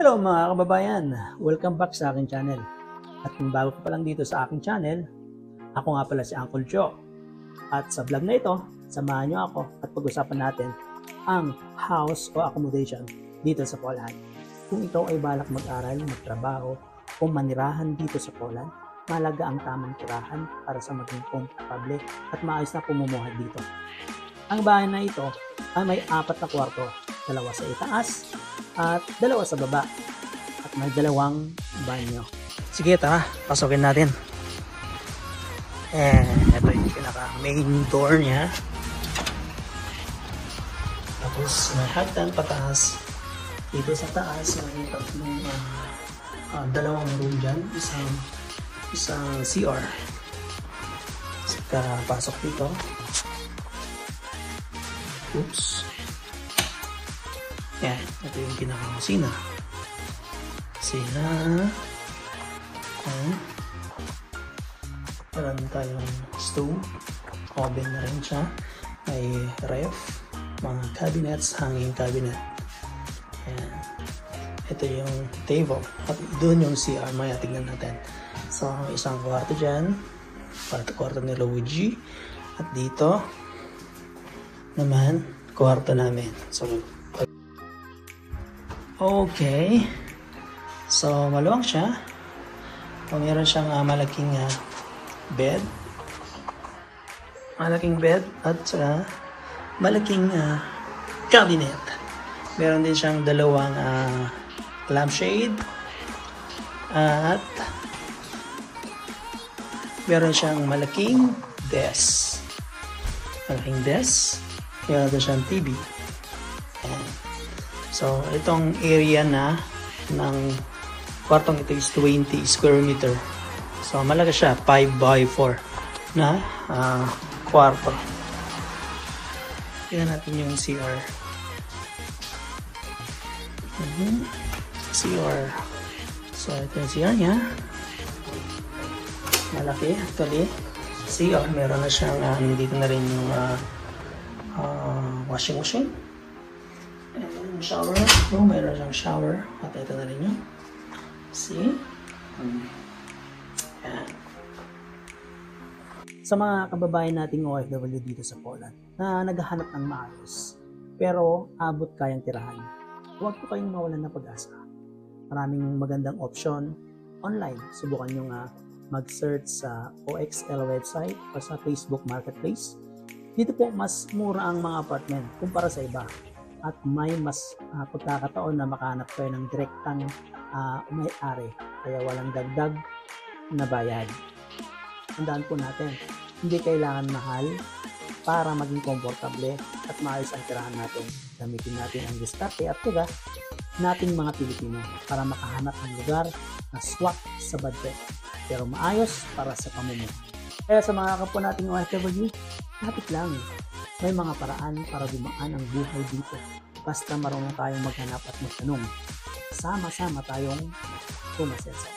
Hello mga kababayan! Welcome back sa aking channel. At kung bago ka pa lang dito sa aking channel, ako nga pala si Uncle Joe. At sa vlog na ito, samahan niyo ako at pag-usapan natin ang house o accommodation dito sa Poland. Kung ikaw ay balak mag-aral, magtrabaho o manirahan dito sa Poland, mahalaga ang tamang tirahan para sa maging komportable at maayos na pumumuhay dito. Ang bahay na ito ay may 4 na kwarto, 2 sa itaas at 2 sa baba at may 2 banyo. Sige, tara, pasukin natin. Ito yung pinaka main door niya. Tapos may hagdan pataas. Dito sa taas may tatlong 2 room dyan, isang CR. Saka pasok dito. Oops. Yan, ito yung pinaka-kusina. Kusina. Meron tayong stove. Oven na rin siya. May ref. Mga cabinets, hanging cabinet. Yan. Ito yung table. At doon yung CR. Maya tignan natin. So, isang kwarto dyan. Kwarto ni Luigi. At dito naman, kwarto namin. So, okay. So, maluwang siya. Meron siyang malaking bed. Malaking bed at malaking cabinet. Meron din siyang 2 lampshade. At meron siyang malaking desk. Malaking desk. Meron din siyang TV. So, itong area na ng kwartong ito is 20 square meter. So, malaki siya. 5 by 4 na kwarto. Tingnan natin yung CR. CR. So, ito yung CR niya. Malaki actually. CR. Meron na siyang, dito na rin yung washing machine. And shower. Meron siyang shower. At ito na rin yun. See? Yan. Sa mga kababayan nating OFW dito sa Poland na naghahanap ng maayos pero abot kayang tirahan, huwag po kayong mawalan ng pag-asa. Maraming magandang option online. Subukan nyo nga mag-search sa OXL website o sa Facebook Marketplace. Dito po mas mura ang mga apartment kumpara sa iba at may mas pagkakataon na makahanap kayo ng direktang may-ari kaya walang dagdag na bayad. Tandaan po natin, hindi kailangan mahal para maging komportable at maayos ang tirahan natin. Gamitin natin ang diskarte at tiga nating mga Pilipino para makahanap ng lugar na swak sa budget pero maayos para sa pamumuhay. Kaya sa mga kapwa nating OFW, lapit lang. May mga paraan para dumaan ang buhay dito. Basta marunong tayong maghanap at magtanong. Sama-sama tayong pumasensya.